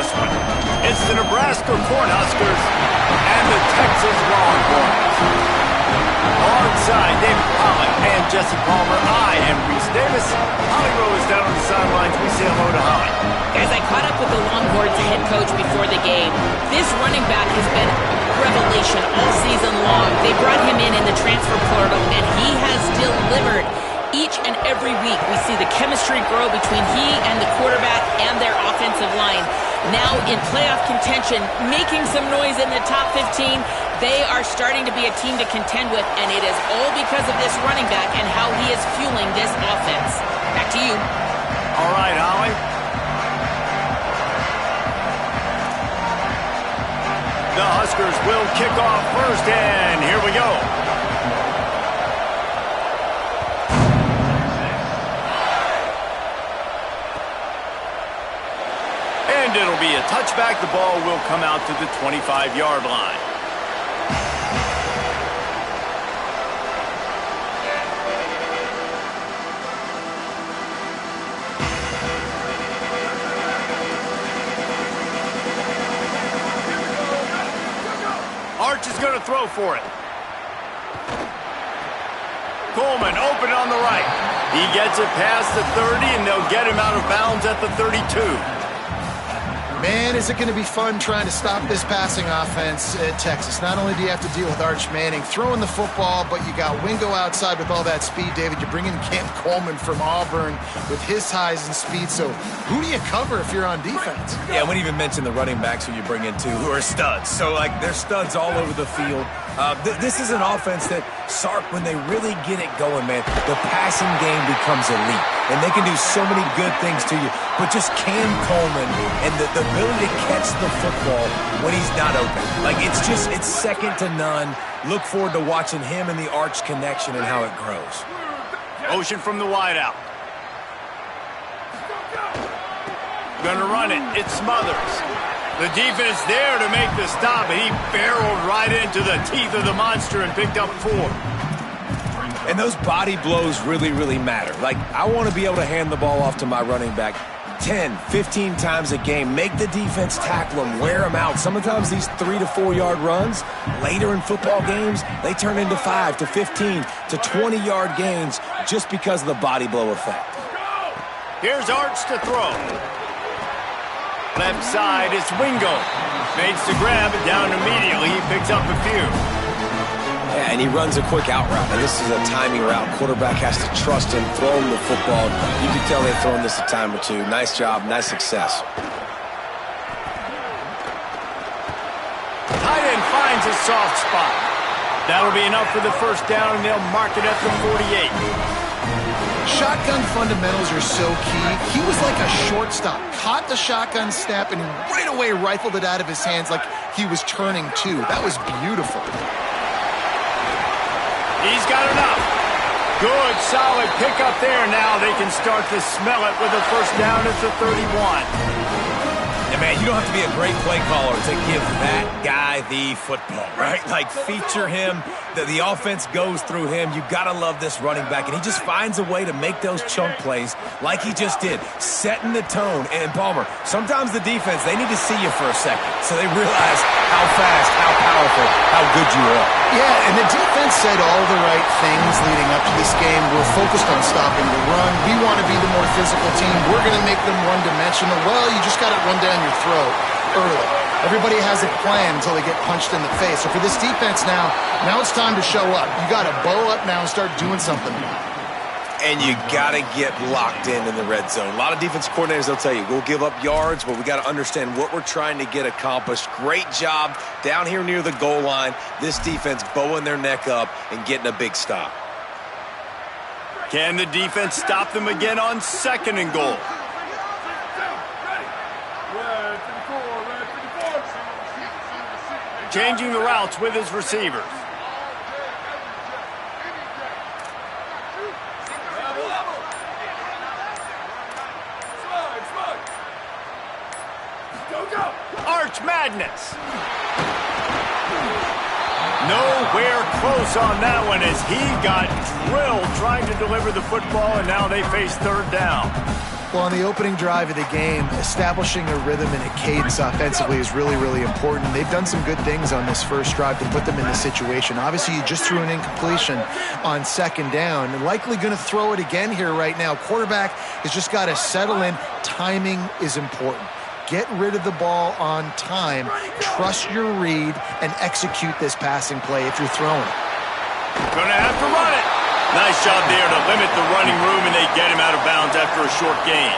this one. It's the Nebraska Cornhuskers and the Texas Longhorns. Alongside David Pollock and Jesse Palmer, I am Reese Davis. Holly Rowe is down on the sidelines. We say hello to Holly. Guys, I caught up with the Longhorns head coach before the game. This running back has been revelation all season long. They brought him in the transfer portal, and he has delivered. Each and every week, we see the chemistry grow between he and the quarterback and their offensive line. Now in playoff contention, making some noise in the top 15, they are starting to be a team to contend with, and it is all because of this running back and how he is fueling this offense. Back to you. All right, Holly. The Huskers will kick off first, and here we go. And it'll be a touchback. The ball will come out to the 25-yard line. Arch is going to throw for it. Coleman open on the right. He gets it past the 30, and they'll get him out of bounds at the 32. Man, is it going to be fun trying to stop this passing offense at Texas. Not only do you have to deal with Arch Manning throwing the football, but you got Wingo outside with all that speed, David. You bring in Cam Coleman from Auburn with his highs and speed. So who do you cover if you're on defense? Yeah, I wouldn't even mention the running backs who you bring in, too, who are studs. So, like, they're studs all over the field. This is an offense that, Sark, when they really get it going, man, the passing game becomes elite. And they can do so many good things to you. But just Cam Coleman and the ability to catch the football when he's not open. Like, it's second to none. Look forward to watching him and the Arch connection and how it grows. Motion from the wideout. Gonna run it. It Smothers. The defense there to make the stop, and he barreled right into the teeth of the monster and picked up 4. And those body blows really, really matter. Like, I want to be able to hand the ball off to my running back 10, 15 times a game. Make the defense tackle them, wear them out. Sometimes these 3 to 4 yard runs, later in football games, they turn into 5 to 15 to 20 yard gains just because of the body blow effect. Here's Arch to throw. Left side, it's Wingo. Makes the grab it down immediately. He picks up a few. Yeah, and he runs a quick out route. And this is a timing route. Quarterback has to trust him, throw him the football. You can tell they've thrown this a time or two. Nice job, nice success. Tight end finds a soft spot. That'll be enough for the first down, and they'll mark it at the 48. Shotgun fundamentals are so key. He was like a shortstop. Caught the shotgun snap and right away rifled it out of his hands like he was turning two. That was beautiful. He's got enough. Good, solid pickup there. Now they can start to smell it with a first down at the 31. Yeah, man, you don't have to be a great play caller to give that guy the football, right? Like, feature him. The offense goes through him. You got to love this running back, and he just finds a way to make those chunk plays like he just did, setting the tone. And, Palmer, sometimes the defense, they need to see you for a second so they realize how fast, how powerful, how good you are. Yeah, and the defense said all the right things leading up to this game. We're focused on stopping the run. We want to be the more physical team. We're going to make them one-dimensional. Well, you just got it run down your throat early. Everybody has a plan until they get punched in the face. So for this defense now it's time to show up. You got to bow up now and start doing something. And you got to get locked in the red zone. A lot of defense coordinators, they'll tell you, we'll give up yards, but we got to understand what we're trying to get accomplished. Great job down here near the goal line. This defense bowing their neck up and getting a big stop. Can the defense stop them again on 2nd and goal? Changing the routes with his receivers. Arch madness. Nowhere close on that one as he got drilled trying to deliver the football, and now they face 3rd down. Well, on the opening drive of the game, establishing a rhythm and a cadence offensively is really, really important. They've done some good things on this first drive to put them in this situation. Obviously, you just threw an incompletion on second down and likely going to throw it again here right now. Quarterback has just got to settle in. Timing is important. Get rid of the ball on time, trust your read, and execute this passing play if you're throwing it. Gonna have to run it. Nice job there to limit the running room, and they get him out of bounds after a short gain.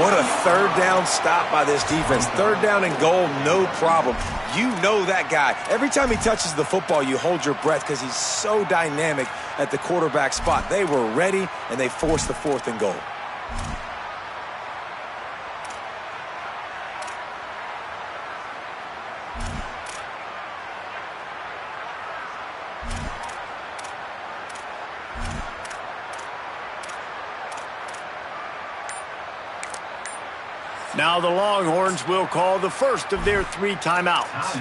What a third down stop by this defense. Third down and goal, no problem. You know that guy. Every time he touches the football, you hold your breath because he's so dynamic at the quarterback spot. They were ready, and they forced the 4th and goal. Now the Longhorns will call the first of their 3 timeouts.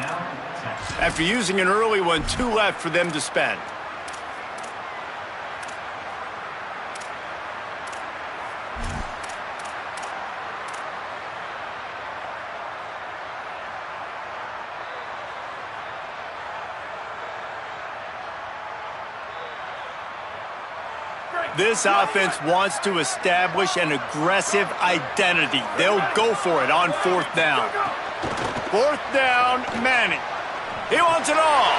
After using an early one, 2 left for them to spend. This offense wants to establish an aggressive identity. They'll go for it on 4th down. 4th down, Manning. He wants it all.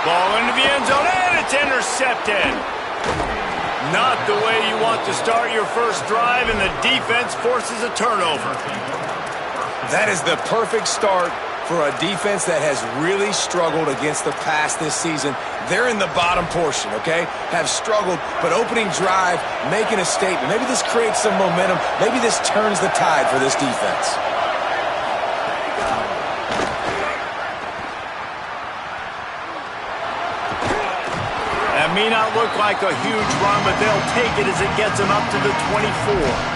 Ball into the end zone, and it's intercepted. Not the way you want to start your first drive, and the defense forces a turnover. That is the perfect start for a defense that has really struggled against the pass this season. They're in the bottom portion, okay? Have struggled, but opening drive, making a statement. Maybe this creates some momentum. Maybe this turns the tide for this defense. That may not look like a huge run, but they'll take it as it gets them up to the 24.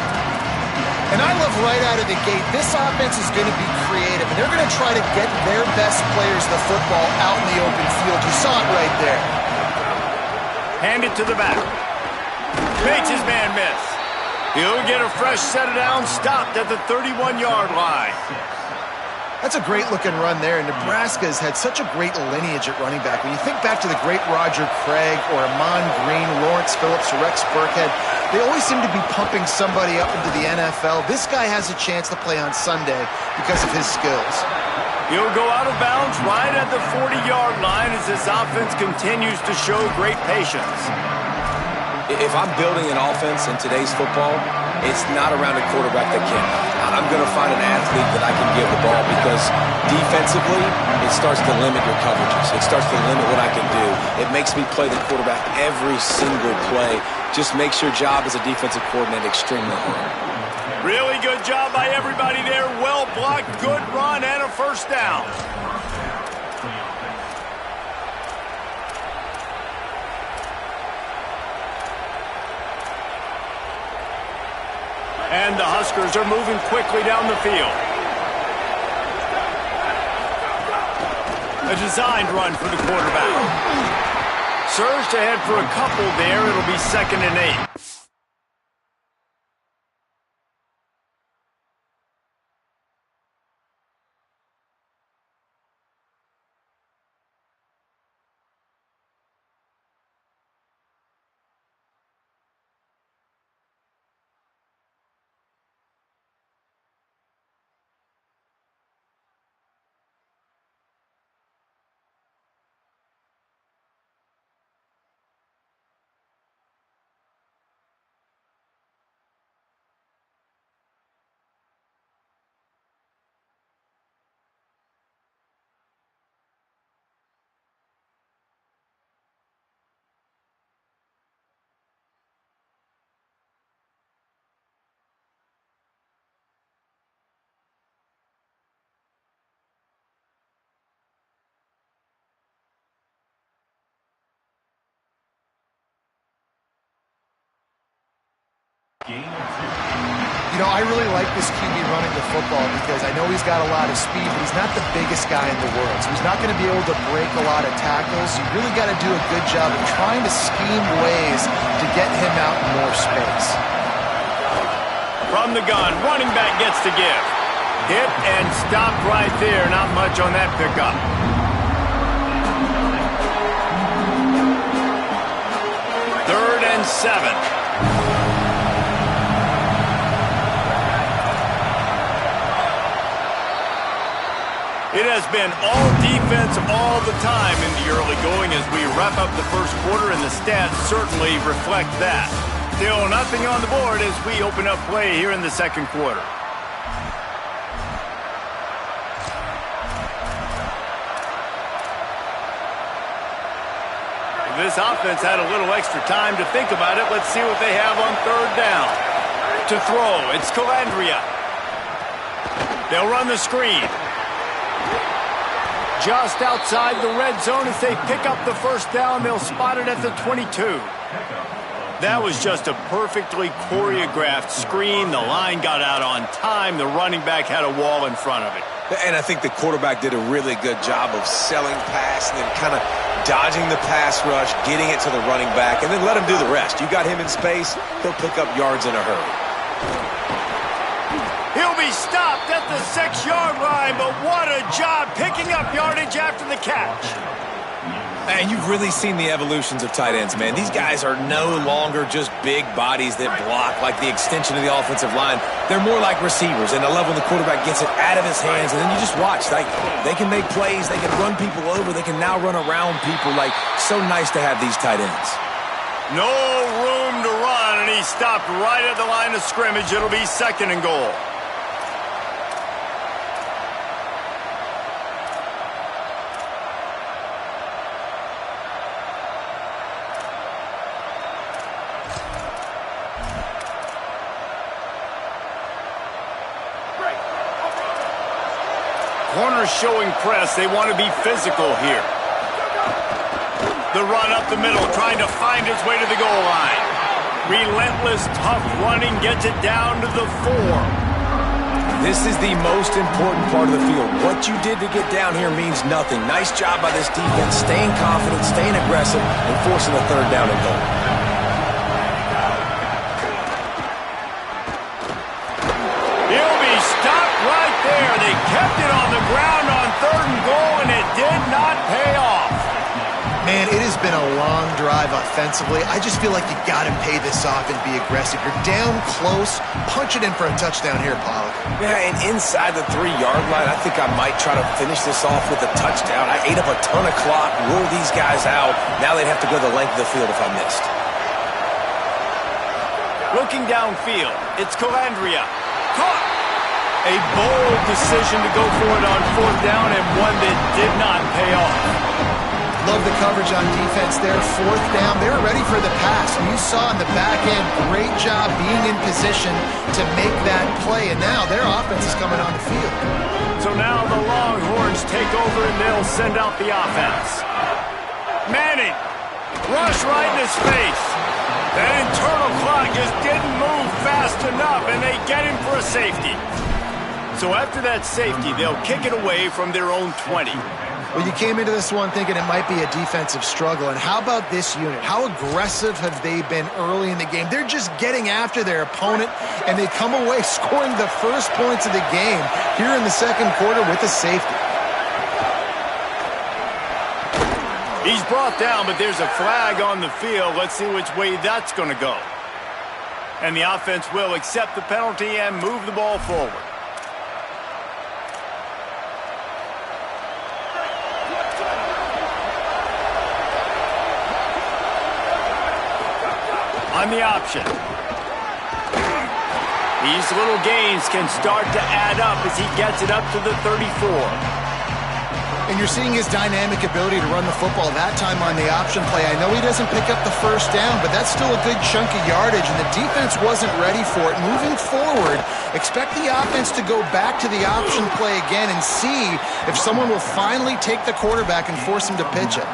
And I love right out of the gate, this offense is going to be creative, and they're going to try to get their best players the football out in the open field. You saw it right there. Hand it to the back. Makes his man miss. He'll get a fresh set of downs, stopped at the 31-yard line. That's a great-looking run there. Nebraska has had such a great lineage at running back. When you think back to the great Roger Craig or Amon Green, Lawrence Phillips, or Rex Burkhead, they always seem to be pumping somebody up into the NFL. This guy has a chance to play on Sunday because of his skills. He'll go out of bounds right at the 40-yard line as this offense continues to show great patience. If I'm building an offense in today's football, it's not around a quarterback that can. I'm going to find an athlete that I can give the ball because defensively, it starts to limit your coverages. It starts to limit what I can do. It makes me play the quarterback every single play. Just makes your job as a defensive coordinator extremely hard. Really good job by everybody there. Well blocked, good run, and a first down. And the Huskers are moving quickly down the field. A designed run for the quarterback. Surged ahead for a couple there. It'll be 2nd and 8. You know, I really like this QB running the football because I know he's got a lot of speed, but he's not the biggest guy in the world. So he's not going to be able to break a lot of tackles. You really got to do a good job of trying to scheme ways to get him out in more space. From the gun, running back gets to give. Hit and stopped right there. Not much on that pickup. Third and 7. It has been all defense all the time in the early going as we wrap up the first quarter, and the stats certainly reflect that. Still nothing on the board as we open up play here in the second quarter. This offense had a little extra time to think about it. Let's see what they have on third down. To throw, it's Calandria. They'll run the screen. Just outside the red zone as they pick up the first down. They'll spot it at the 22. That was just a perfectly choreographed screen. The line got out on time. The running back had a wall in front of it. And I think the quarterback did a really good job of selling pass and then kind of dodging the pass rush, getting it to the running back, and then let him do the rest. You got him in space, he'll pick up yards in a hurry. He'll be stopped at the 6-yard line, but what a job picking up yardage after the catch. And you've really seen the evolutions of tight ends, man. These guys are no longer just big bodies that block like the extension of the offensive line. They're more like receivers, and I love when the quarterback gets it out of his hands, and then you just watch. Like, they can make plays, they can run people over, they can now run around people. Like, so nice to have these tight ends. No room to run, and he stopped right at the line of scrimmage. It'll be 2nd and goal. Corners showing press. They want to be physical here. The run up the middle, trying to find its way to the goal line. Relentless, tough running gets it down to the 4. This is the most important part of the field. What you did to get down here means nothing. Nice job by this defense, staying confident, staying aggressive, and forcing a 3rd down and goal. He'll be stopped right there. They kept it on the ground on 3rd and goal, and it did not pay off. Man, it has been a long drive offensively. I just feel like you got to pay this off and be aggressive. You're down close. Punch it in for a touchdown here, Pollock. Yeah, and inside the 3-yard line, I think I might try to finish this off with a touchdown. I ate up a ton of clock, ruled these guys out. Now they'd have to go the length of the field if I missed. Looking downfield, it's Calandria. Caught. A bold decision to go for it on 4th down, and one that did not pay off. Love the coverage on defense there. 4th down. They were ready for the pass. And you saw in the back end, great job being in position to make that play. And now their offense is coming on the field. So now the Longhorns take over and they'll send out the offense. Manning, rush right in his face. That internal clock just didn't move fast enough, and they get him for a safety. So after that safety, they'll kick it away from their own 20. Well, you came into this one thinking it might be a defensive struggle. And how about this unit? How aggressive have they been early in the game? They're just getting after their opponent, and they come away scoring the first points of the game here in the second quarter with a safety. He's brought down, but there's a flag on the field. Let's see which way that's going to go. And the offense will accept the penalty and move the ball forward. On the option. These little gains can start to add up as he gets it up to the 34. And you're seeing his dynamic ability to run the football that time on the option play. I know he doesn't pick up the first down, but that's still a good chunk of yardage, and the defense wasn't ready for it. Moving forward, expect the offense to go back to the option play again and see if someone will finally take the quarterback and force him to pitch it.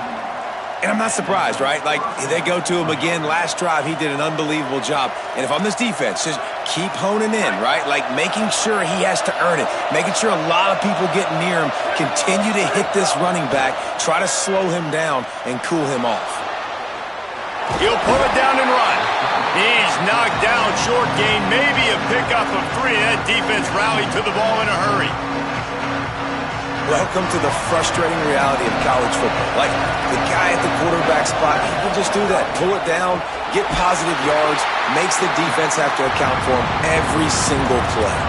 And I'm not surprised, right? Like, they go to him again. Last drive, he did an unbelievable job. And if I'm this defense, just keep honing in, right? Like, making sure he has to earn it. Making sure a lot of people get near him. Continue to hit this running back. Try to slow him down and cool him off. He'll pull it down and run. He's knocked down, short gain, maybe a pickup of 3. That defense rallied to the ball in a hurry. Welcome to the frustrating reality of college football. Like, the guy at the quarterback spot, he can just do that. Pull it down, get positive yards, makes the defense have to account for him every single play.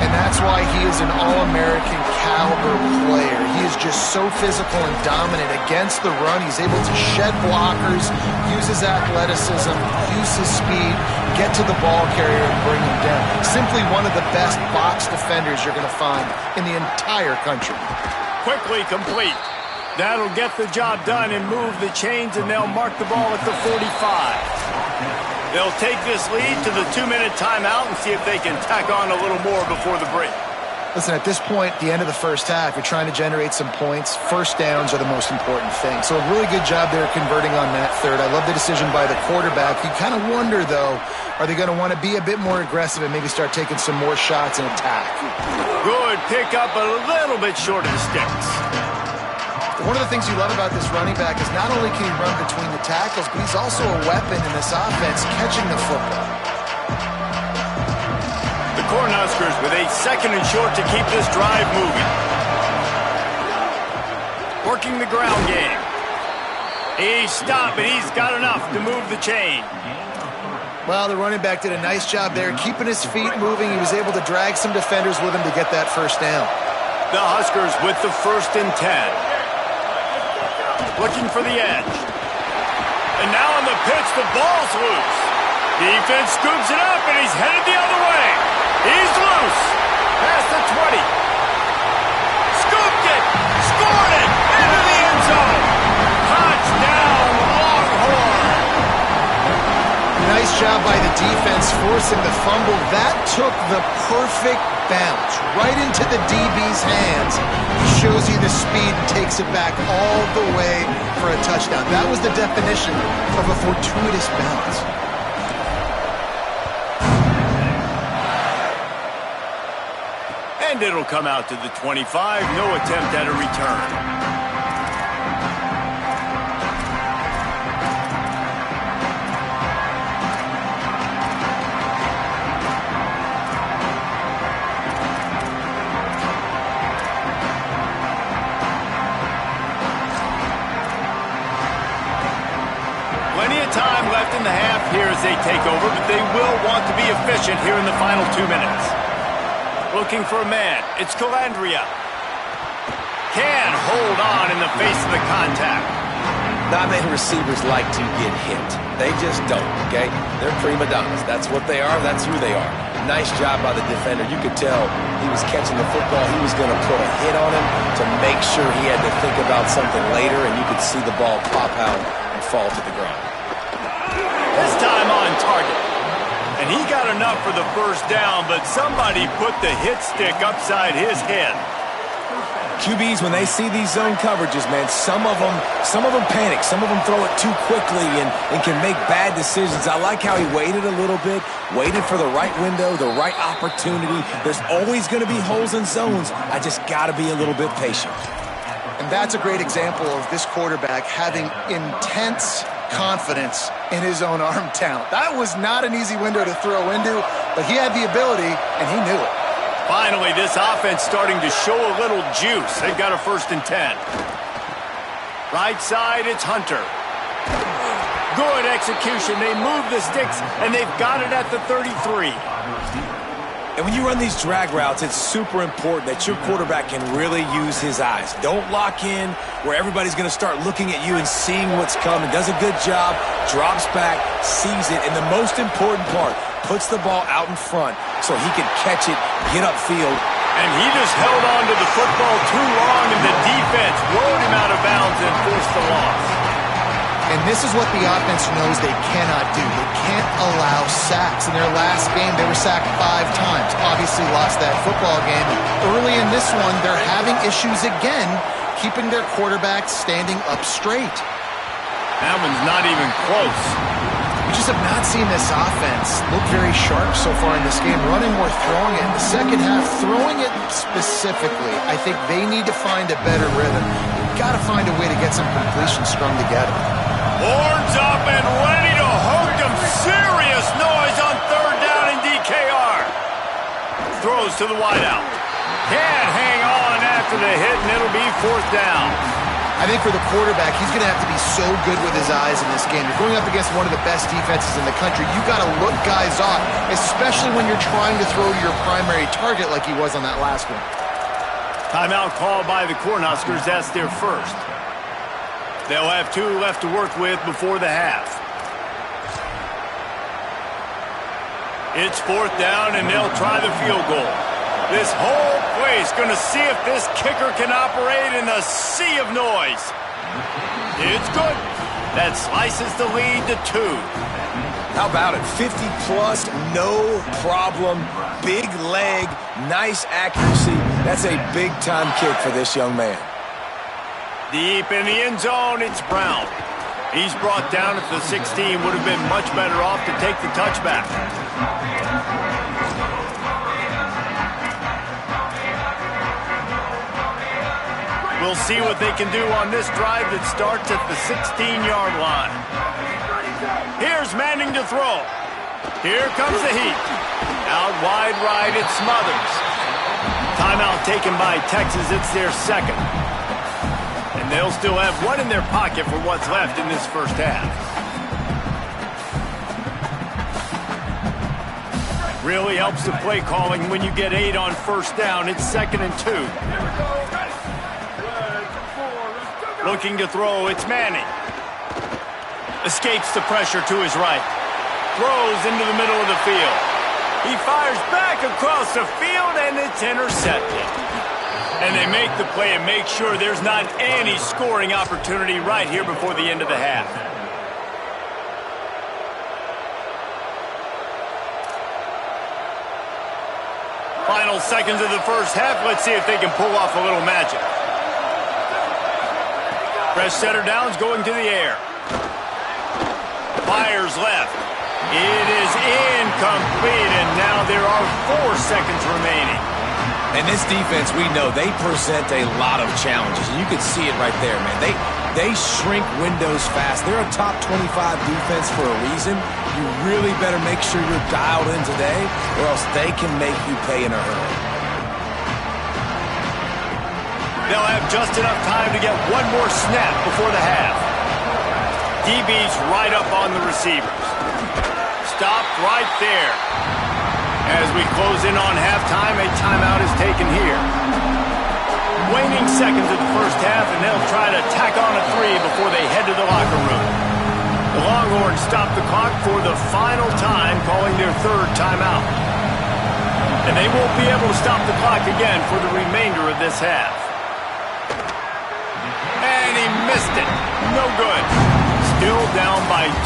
And that's why he is an All-American caliber player. He is just so physical and dominant against the run. He's able to shed blockers, use his athleticism, use his speed, get to the ball carrier and bring him down. Simply one of the best box defenders you're going to find in the entire country. Quickly complete. That'll get the job done and move the chains, and they'll mark the ball at the 45. They'll take this lead to the 2-minute timeout and see if they can tack on a little more before the break. Listen, at this point, the end of the first half, you're trying to generate some points. First downs are the most important thing. So a really good job there converting on that third. I love the decision by the quarterback. You kind of wonder, though, are they going to want to be a bit more aggressive and maybe start taking some more shots and attack? Good pick up, a little bit short of the sticks. One of the things you love about this running back is not only can he run between the tackles, but he's also a weapon in this offense catching the football. The Cornhuskers with a 2nd and short to keep this drive moving. Working the ground game. He's stopped, but he's got enough to move the chain. Well, the running back did a nice job there, keeping his feet moving. He was able to drag some defenders with him to get that first down. The Huskers with the 1st and 10. Looking for the edge. And now on the pitch, the ball's loose. Defense scoops it up, and he's headed the other way. He's loose. Past the 20. Scooped it. Scored it. Into the end zone. Touchdown, Longhorn. Nice job by the defense forcing the fumble. That took the perfect bounce right into the DB's hands. He shows you the speed and takes it back all the way for a touchdown. That was the definition of a fortuitous bounce. And it'll come out to the 25. No attempt at a return. Time left in the half here as they take over, but they will want to be efficient here in the final 2 minutes. Looking for a man. It's Calandria. Can hold on in the face of the contact. Not many receivers like to get hit. They just don't, okay? They're prima donnas. That's what they are. That's who they are. Nice job by the defender. You could tell he was catching the football. He was going to put a hit on him to make sure he had to think about something later, and you could see the ball pop out and fall to the ground. This time on target. And he got enough for the first down, but somebody put the hit stick upside his head. QBs, when they see these zone coverages, man, some of them panic. Some of them throw it too quickly and can make bad decisions. I like how he waited a little bit, waited for the right window, the right opportunity. There's always going to be holes in zones. I just got to be a little bit patient. And that's a great example of this quarterback having intense confidence in his own arm talent. That was not an easy window to throw into, but he had the ability, and he knew it. Finally, this offense starting to show a little juice. They've got a 1st and 10. Right side, it's Hunter. Good execution. They move the sticks, and they've got it at the 33. And when you run these drag routes, it's super important that your quarterback can really use his eyes. Don't lock in where everybody's going to start looking at you and seeing what's coming. Does a good job, drops back, sees it, and the most important part, puts the ball out in front so he can catch it, get upfield. And he just held on to the football too long, and the defense rode him out of bounds and forced the loss. And this is what the offense knows they cannot do. They can't allow sacks. In their last game, they were sacked 5 times. Obviously lost that football game. Early in this one, they're having issues again, keeping their quarterback standing up straight. That one's not even close. We just have not seen this offense look very sharp so far in this game, running or throwing it. In the second half, throwing it specifically, I think they need to find a better rhythm. You've got to find a way to get some completions strung together. Horns up and ready to hug them Serious noise on third down in DKR. Throws to the wideout. Can't hang on after the hit, and it'll be fourth down. I think for the quarterback, he's going to have to be so good with his eyes in this game. You're going up against one of the best defenses in the country. You got to look guys off, especially when you're trying to throw to your primary target like he was on that last one. Timeout called by the Cornhuskers. That's their first. They'll have 2 left to work with before the half. It's fourth down, and they'll try the field goal. This whole place going to see if this kicker can operate in a sea of noise. It's good. That slices the lead to 2. How about it? 50-plus, no problem. Big leg, nice accuracy. That's a big-time kick for this young man. Deep in the end zone, it's Brown. He's brought down at the 16. Would have been much better off to take the touchback. We'll see what they can do on this drive that starts at the 16-yard line. Here's Manning to throw. Here comes the heat. Out wide right, it's Smothers. Timeout taken by Texas. It's their second. And they'll still have 1 in their pocket for what's left in this first half. Really helps the play calling when you get 8 on first down. It's 2nd and 2. Looking to throw, it's Manning. Escapes the pressure to his right. Throws into the middle of the field. He fires back across the field, and it's intercepted. And they make the play and make sure there's not any scoring opportunity right here before the end of the half. Final seconds of the first half. Let's see if they can pull off a little magic. Fresh setter downs going to the air. Fires left. It is incomplete, and now there are 4 seconds remaining. And this defense, we know, they present a lot of challenges. And you can see it right there, man. They shrink windows fast. They're a top 25 defense for a reason. You really better make sure you're dialed in today, or else they can make you pay in a hurry. They'll have just enough time to get 1 more snap before the half. DB's right up on the receivers. Stopped right there. As we close in on halftime, a timeout is taken here. Waning seconds of the first half, and they'll try to tack on a 3 before they head to the locker room. The Longhorns stop the clock for the final time, calling their 3rd timeout. And they won't be able to stop the clock again for the remainder of this half. And he missed it. No good. Still down by 2.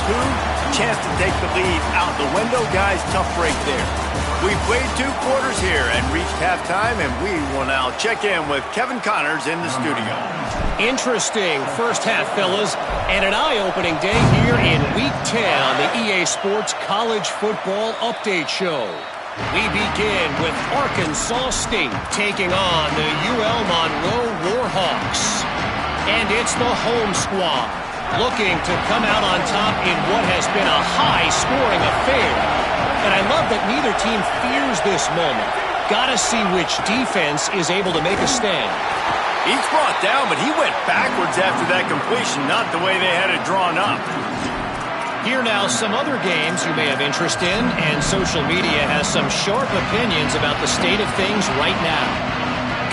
Chance to take the lead out the window. Guys, tough break there. We played 2 quarters here and reached halftime, and we will now check in with Kevin Connors in the studio. Interesting first half, fellas, and an eye-opening day here in Week 10 on the EA Sports College Football Update Show. We begin with Arkansas State taking on the UL Monroe Warhawks. And it's the home squad looking to come out on top in what has been a high-scoring affair. And I love that neither team fears this moment. Gotta see which defense is able to make a stand. He's brought down, but he went backwards after that completion, not the way they had it drawn up. Here now, some other games you may have interest in, and social media has some sharp opinions about the state of things right now.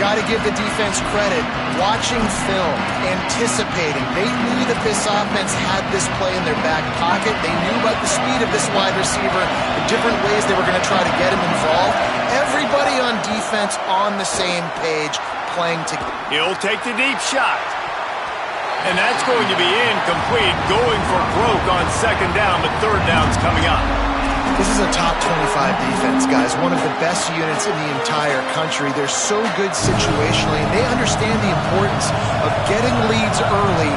Got to give the defense credit. Watching film, anticipating. They knew that this offense had this play in their back pocket. They knew about the speed of this wide receiver, the different ways they were going to try to get him involved. Everybody on defense on the same page, playing together. He'll take the deep shot. And that's going to be incomplete. Going for broke on 2nd down, but 3rd down's coming up. This is a top 25 defense, guys. One of the best units in the entire country. They're so good situationally, and they understand the importance of getting leads early,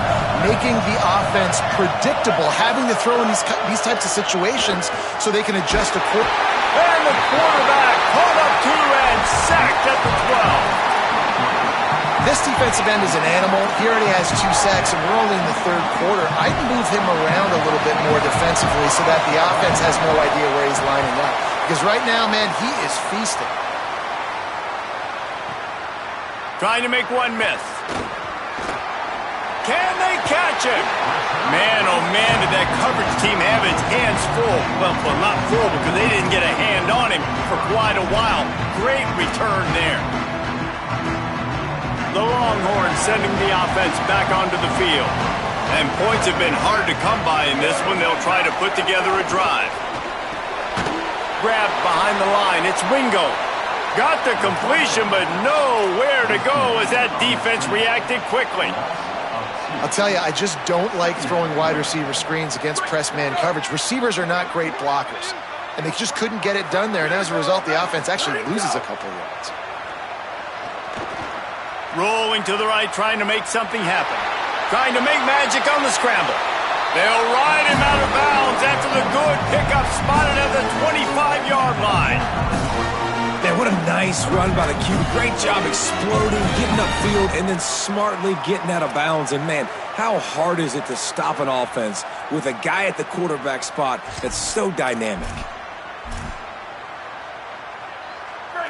making the offense predictable, having to throw in these types of situations so they can adjust accordingly. And the quarterback caught up 2 and sacked at the 12. this defensive end is an animal. He already has 2 sacks, and we're only in the third quarter. I'd move him around a little bit more defensively so that the offense has no idea where he's lining up. Because right now, man, he is feasting. Trying to make one miss. Can they catch him? Man, oh man, did that coverage team have its hands full. Well, not full because they didn't get a hand on him for quite a while. Great return there. The Longhorns sending the offense back onto the field. And points have been hard to come by in this one. They'll try to put together a drive. Grabbed behind the line. It's Wingo. Got the completion, but nowhere to go as that defense reacted quickly. I'll tell you, I just don't like throwing wide receiver screens against press man coverage. Receivers are not great blockers, and they just couldn't get it done there, and as a result, the offense actually loses a couple of yards. Rolling to the right, trying to make something happen. Trying to make magic on the scramble. They'll ride him out of bounds after the good pickup spotted at the 25-yard line. Man, what a nice run by the Q. Great job exploding, getting upfield, and then smartly getting out of bounds. And, man, how hard is it to stop an offense with a guy at the quarterback spot that's so dynamic?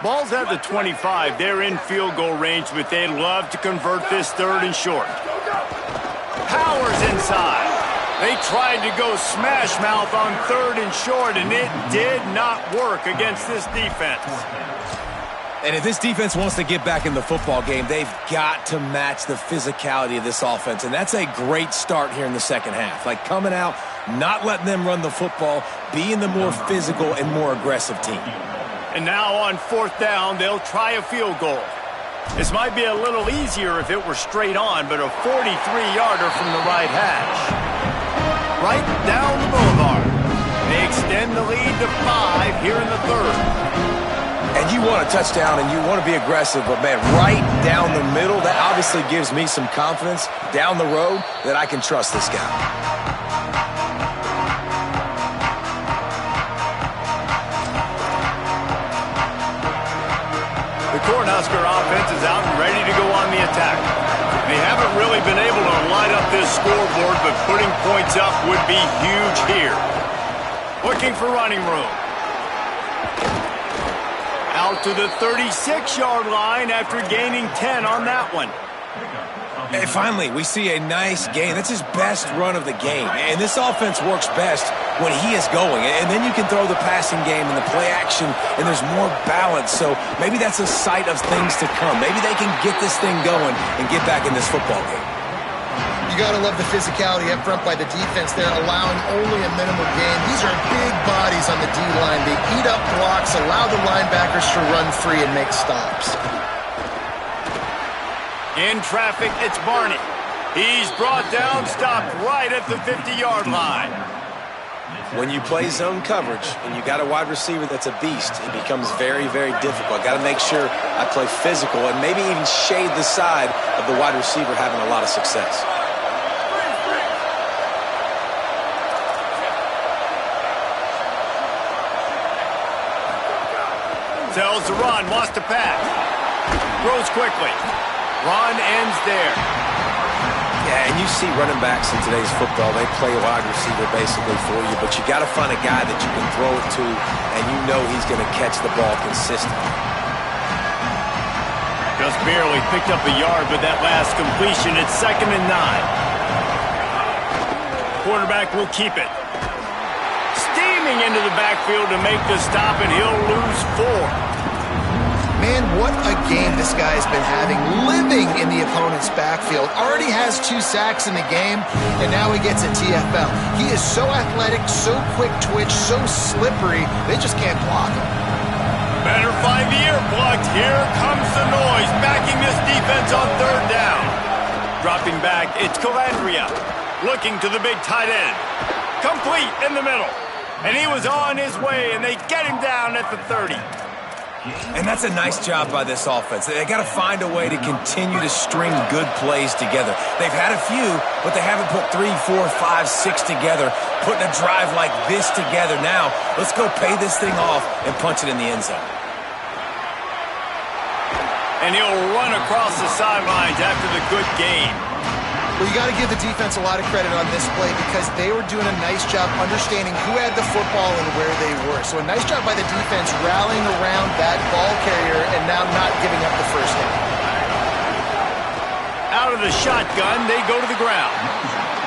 Ball's at the 25. They're in field goal range, but they'd love to convert this 3rd and short. Powers inside. They tried to go smash mouth on 3rd and short, and it did not work against this defense. And if this defense wants to get back in the football game, they've got to match the physicality of this offense. And that's a great start here in the second half. Like coming out, not letting them run the football, being the more physical and more aggressive team. And now on 4th down, they'll try a field goal. This might be a little easier if it were straight on, but a 43-yarder from the right hash. Right down the boulevard. They extend the lead to 5 here in the 3rd. And you want a touchdown and you want to be aggressive, but, man, right down the middle, that obviously gives me some confidence down the road that I can trust this guy. The Cornhusker offense is out and ready to go on the attack. They haven't really been able to light up this scoreboard, but putting points up would be huge here. Looking for running room. Out to the 36-yard line after gaining 10 on that one. And finally, we see a nice gain. That's his best run of the game. And this offense works best when he is going. And then you can throw the passing game and the play action, and there's more balance. So maybe that's a sight of things to come. Maybe they can get this thing going and get back in this football game. You got to love the physicality up front by the defense. They're allowing only a minimal gain. These are big bodies on the D-line. They eat up blocks, allow the linebackers to run free and make stops. In traffic, it's Barney. He's brought down, stopped right at the 50-yard line. When you play zone coverage and you got a wide receiver that's a beast, it becomes very, very difficult. Got to make sure I play physical and maybe even shade the side of the wide receiver having a lot of success. Tells the run, wants to pass. Throws quickly. Run ends there. Yeah, and you see running backs in today's football, they play a wide receiver basically for you, but you got to find a guy that you can throw it to, and you know he's going to catch the ball consistently. Just barely picked up a yard with that last completion. It's 2nd and 9. Quarterback will keep it. Steaming into the backfield to make the stop, and he'll lose 4. Man, what a game this guy's been having, living in the opponent's backfield. Already has 2 sacks in the game, and now he gets a TFL. He is so athletic, so quick twitch, so slippery, they just can't block him. Better find the ear plugs. Here comes the noise, backing this defense on 3rd down. Dropping back, it's Calandria, looking to the big tight end. Complete in the middle. And he was on his way, and they get him down at the 30. And that's a nice job by this offense. They got to find a way to continue to string good plays together. They've had a few, but they haven't put 3, 4, 5, 6 together, putting a drive like this together. Now, let's go pay this thing off and punch it in the end zone. And he'll run across the sidelines after the good game. Well, you got to give the defense a lot of credit on this play because they were doing a nice job understanding who had the football and where they were. So a nice job by the defense rallying around that ball carrier and now not giving up the first down. Out of the shotgun, they go to the ground.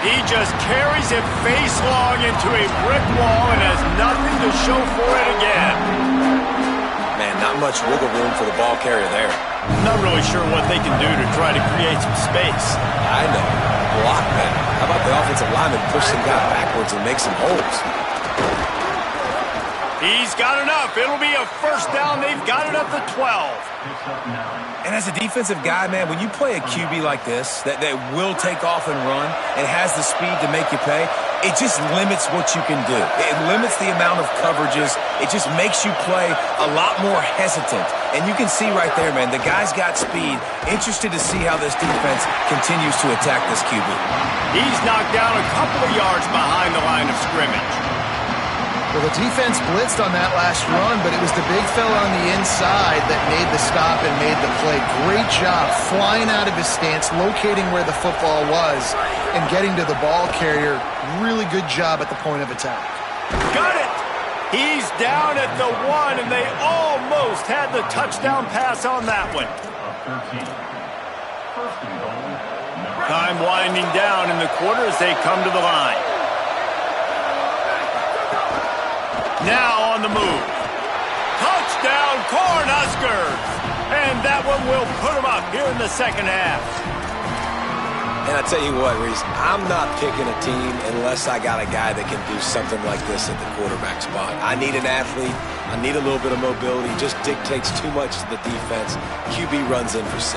He just carries it face long into a brick wall and has nothing to show for it again. Man, not much wiggle room for the ball carrier there. Not really sure what they can do to try to create some space. I know. Block that. How about the offensive lineman push some guy backwards and make some holes? He's got enough. It'll be a first down. They've got it at the 12. And as a defensive guy, man, when you play a QB like this that will take off and run and has the speed to make you pay, it just limits what you can do. It limits the amount of coverages. It just makes you play a lot more hesitant. And you can see right there, man, the guy's got speed. Interested to see how this defense continues to attack this QB. He's knocked down a couple of yards behind the line of scrimmage. Well, the defense blitzed on that last run, but it was the big fella on the inside that made the stop and made the play. Great job flying out of his stance, locating where the football was, and getting to the ball carrier. Really good job at the point of attack. Got it! He's down at the 1, and they almost had the touchdown pass on that one. Time winding down in the quarter as they come to the line. Now on the move. Touchdown, Cornhuskers! And that one will put them up here in the second half. And I tell you what, Reese, I'm not picking a team unless I got a guy that can do something like this at the quarterback spot. I need an athlete. I need a little bit of mobility. Just dictates too much to the defense. QB runs in for 6.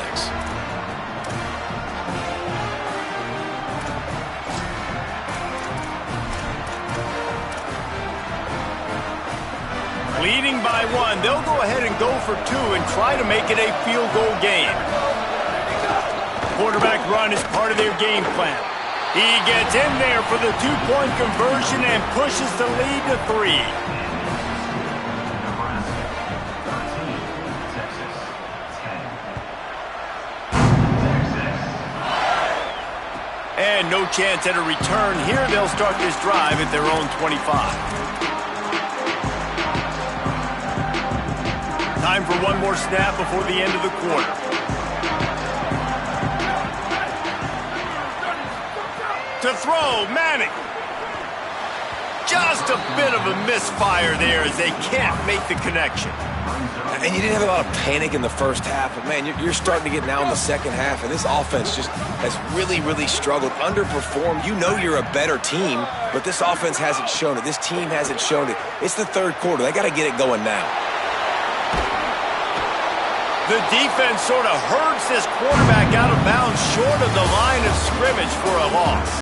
Leading by 1, they'll go ahead and go for 2 and try to make it a field goal game. Quarterback run is part of their game plan. He gets in there for the 2-point conversion and pushes the lead to 3. And no chance at a return here. They'll start this drive at their own 25. Time for one more snap before the end of the quarter. To throw, Manning. Just a bit of a misfire there as they can't make the connection. And you didn't have a lot of panic in the first half, but, man, you're starting to get now in the second half, and this offense just has really, really struggled, underperformed. You know you're a better team, but this offense hasn't shown it. This team hasn't shown it. It's the third quarter. They got to get it going now. The defense sort of herds this quarterback out of bounds short of the line of scrimmage for a loss.